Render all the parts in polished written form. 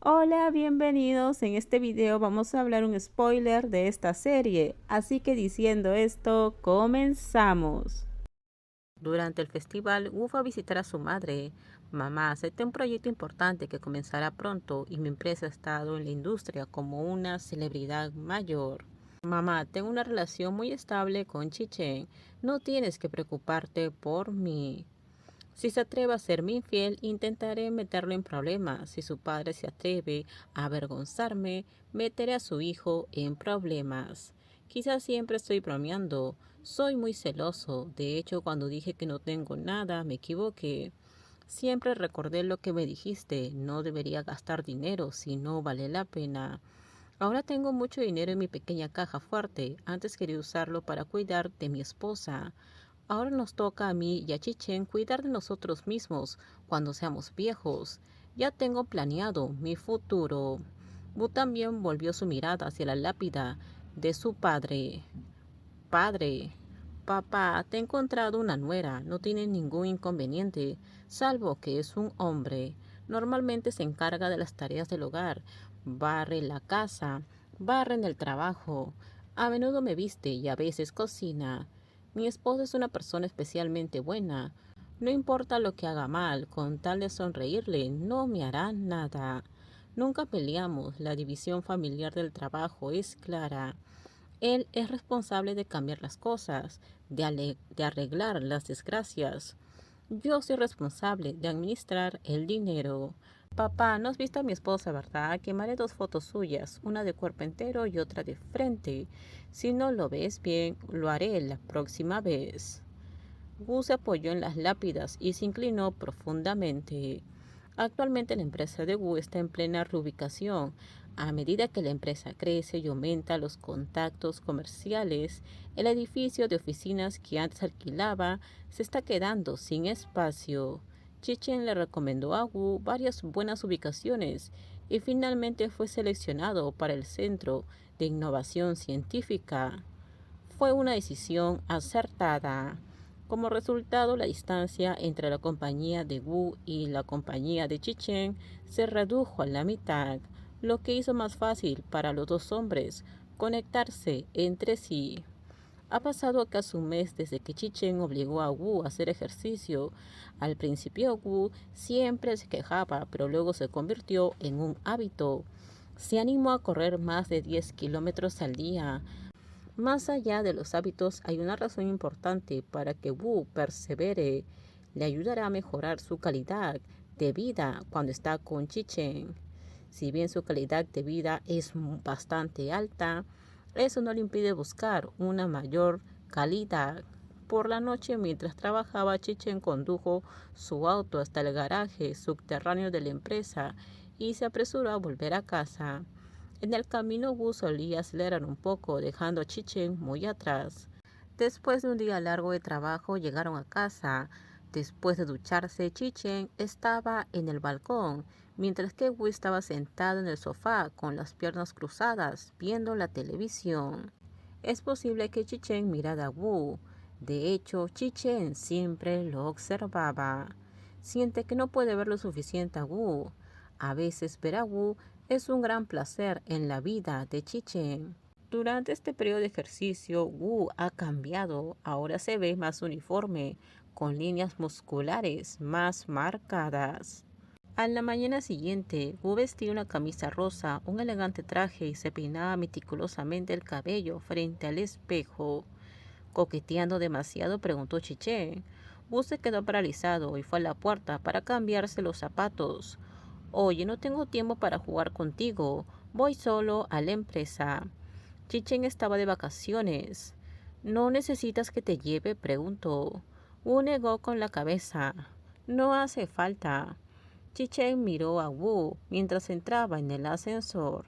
Hola, bienvenidos. En este video vamos a hablar un spoiler de esta serie, así que diciendo esto, comenzamos. Durante el festival, Wu fue a visitar a su madre. Mamá, acepté un proyecto importante que comenzará pronto y mi empresa ha estado en la industria como una celebridad mayor. Mamá, tengo una relación muy estable con Chichen. No tienes que preocuparte por mí. Si se atreve a serme infiel, intentaré meterlo en problemas. Si su padre se atreve a avergonzarme, meteré a su hijo en problemas. Quizás siempre estoy bromeando. Soy muy celoso. De hecho, cuando dije que no tengo nada, me equivoqué. Siempre recordé lo que me dijiste. No debería gastar dinero si no vale la pena. Ahora tengo mucho dinero en mi pequeña caja fuerte. Antes quería usarlo para cuidar de mi esposa. Ahora nos toca a mí y a Chichen cuidar de nosotros mismos cuando seamos viejos. Ya tengo planeado mi futuro. Bu también volvió su mirada hacia la lápida de su padre. Padre, papá, te he encontrado una nuera. No tiene ningún inconveniente, salvo que es un hombre. Normalmente se encarga de las tareas del hogar. Barre la casa, barre en el trabajo. A menudo me viste y a veces cocina. Mi esposa es una persona especialmente buena. No importa lo que haga mal, con tal de sonreírle, no me hará nada. Nunca peleamos, la división familiar del trabajo es clara. Él es responsable de cambiar las cosas, de arreglar las desgracias. Yo soy responsable de administrar el dinero. Papá, no has visto a mi esposa, ¿verdad? Quemaré dos fotos suyas, una de cuerpo entero y otra de frente. Si no lo ves bien, lo haré la próxima vez. Wu se apoyó en las lápidas y se inclinó profundamente. Actualmente la empresa de Wu está en plena reubicación. A medida que la empresa crece y aumenta los contactos comerciales, el edificio de oficinas que antes alquilaba se está quedando sin espacio. Chichen le recomendó a Wu varias buenas ubicaciones y finalmente fue seleccionado para el Centro de Innovación Científica. Fue una decisión acertada. Como resultado, la distancia entre la compañía de Wu y la compañía de Chichen se redujo a la mitad, lo que hizo más fácil para los dos hombres conectarse entre sí. Ha pasado casi un mes desde que Chichen obligó a Wu a hacer ejercicio. Al principio Wu siempre se quejaba, pero luego se convirtió en un hábito. Se animó a correr más de 10 kilómetros al día. Más allá de los hábitos, hay una razón importante para que Wu persevere. Le ayudará a mejorar su calidad de vida cuando está con Chichen. Si bien su calidad de vida es bastante alta, eso no le impide buscar una mayor calidad. Por la noche, mientras trabajaba, Chichen condujo su auto hasta el garaje subterráneo de la empresa y se apresuró a volver a casa. En el camino Wu solía acelerar un poco, dejando a Chichen muy atrás. Después de un día largo de trabajo, llegaron a casa. Después de ducharse, Chichen estaba en el balcón, mientras que Wu estaba sentado en el sofá con las piernas cruzadas, viendo la televisión. Es posible que Chichen mirara a Wu. De hecho, Chichen siempre lo observaba. Siente que no puede ver lo suficiente a Wu. A veces ver a Wu es un gran placer en la vida de Chichen. Durante este periodo de ejercicio, Wu ha cambiado. Ahora se ve más uniforme, con líneas musculares más marcadas. A la mañana siguiente, Wu vestía una camisa rosa, un elegante traje y se peinaba meticulosamente el cabello frente al espejo. Coqueteando demasiado, preguntó Chichen. Wu se quedó paralizado y fue a la puerta para cambiarse los zapatos. Oye, no tengo tiempo para jugar contigo. Voy solo a la empresa. Chichen estaba de vacaciones. ¿No necesitas que te lleve?, preguntó. Wu negó con la cabeza. No hace falta. Chichen miró a Wu mientras entraba en el ascensor.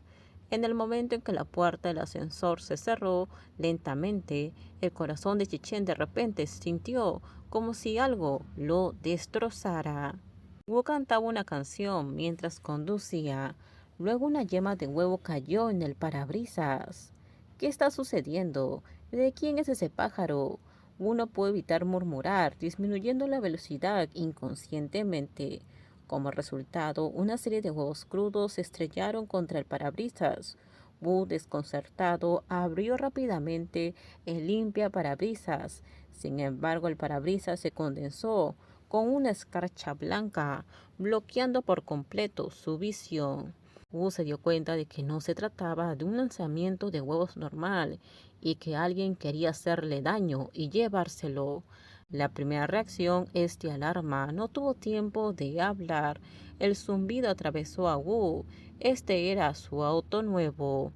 En el momento en que la puerta del ascensor se cerró lentamente, el corazón de Chichen de repente sintió como si algo lo destrozara. Wu cantaba una canción mientras conducía. Luego una yema de huevo cayó en el parabrisas. ¿Qué está sucediendo? ¿De quién es ese pájaro? Wu no pudo evitar murmurar, disminuyendo la velocidad inconscientemente. Como resultado, una serie de huevos crudos se estrellaron contra el parabrisas. Wu, desconcertado, abrió rápidamente el limpia parabrisas. Sin embargo, el parabrisas se condensó con una escarcha blanca, bloqueando por completo su visión. Wu se dio cuenta de que no se trataba de un lanzamiento de huevos normal y que alguien quería hacerle daño y llevárselo. La primera reacción es de alarma. No tuvo tiempo de hablar. El zumbido atravesó a Wu. Este era su auto nuevo.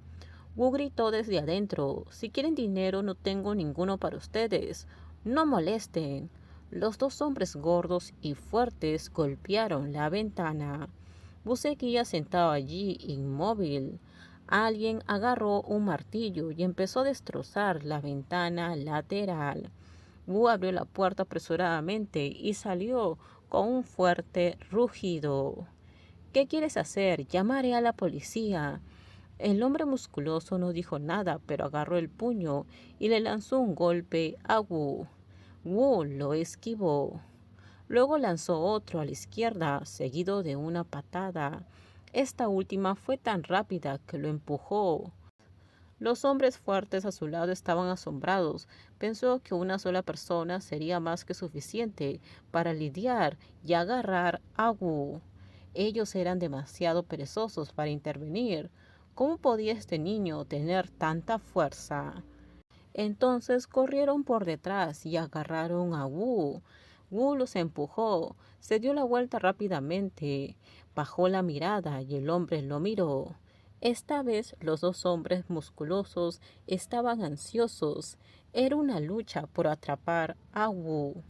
Wu gritó desde adentro: «Si quieren dinero, no tengo ninguno para ustedes. No molesten». Los dos hombres gordos y fuertes golpearon la ventana. Wu seguía sentado allí, inmóvil. Alguien agarró un martillo y empezó a destrozar la ventana lateral. Wu abrió la puerta apresuradamente y salió con un fuerte rugido. «¿Qué quieres hacer? Llamaré a la policía». El hombre musculoso no dijo nada, pero agarró el puño y le lanzó un golpe a Wu. Wu lo esquivó. Luego lanzó otro a la izquierda, seguido de una patada. Esta última fue tan rápida que lo empujó. Los hombres fuertes a su lado estaban asombrados. Pensó que una sola persona sería más que suficiente para lidiar y agarrar a Wu. Ellos eran demasiado perezosos para intervenir. ¿Cómo podía este niño tener tanta fuerza? Entonces corrieron por detrás y agarraron a Wu. Wu los empujó, se dio la vuelta rápidamente, bajó la mirada y el hombre lo miró. Esta vez los dos hombres musculosos estaban ansiosos. Era una lucha por atrapar a Wu.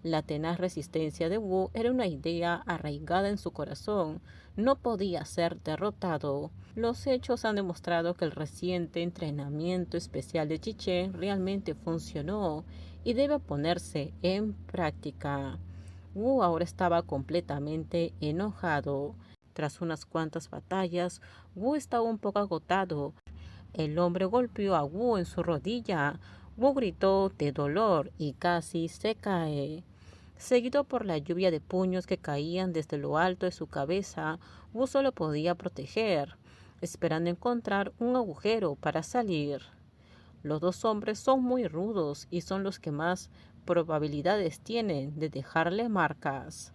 La tenaz resistencia de Wu era una idea arraigada en su corazón. No podía ser derrotado. Los hechos han demostrado que el reciente entrenamiento especial de Chichen realmente funcionó y debe ponerse en práctica. Wu ahora estaba completamente enojado. Tras unas cuantas batallas, Wu estaba un poco agotado. El hombre golpeó a Wu en su rodilla. Wu gritó de dolor y casi se cae. Seguido por la lluvia de puños que caían desde lo alto de su cabeza, Wu solo podía proteger, esperando encontrar un agujero para salir. Los dos hombres son muy rudos y son los que más probabilidades tienen de dejarle marcas.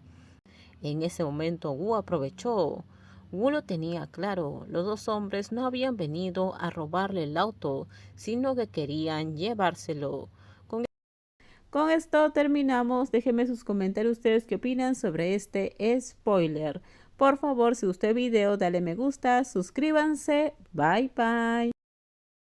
En ese momento Wu aprovechó. Wu lo tenía claro, los dos hombres no habían venido a robarle el auto, sino que querían llevárselo. Con esto terminamos. Déjenme sus comentarios ustedes qué opinan sobre este spoiler. Por favor, si gustó el video, dale me gusta, suscríbanse. Bye bye.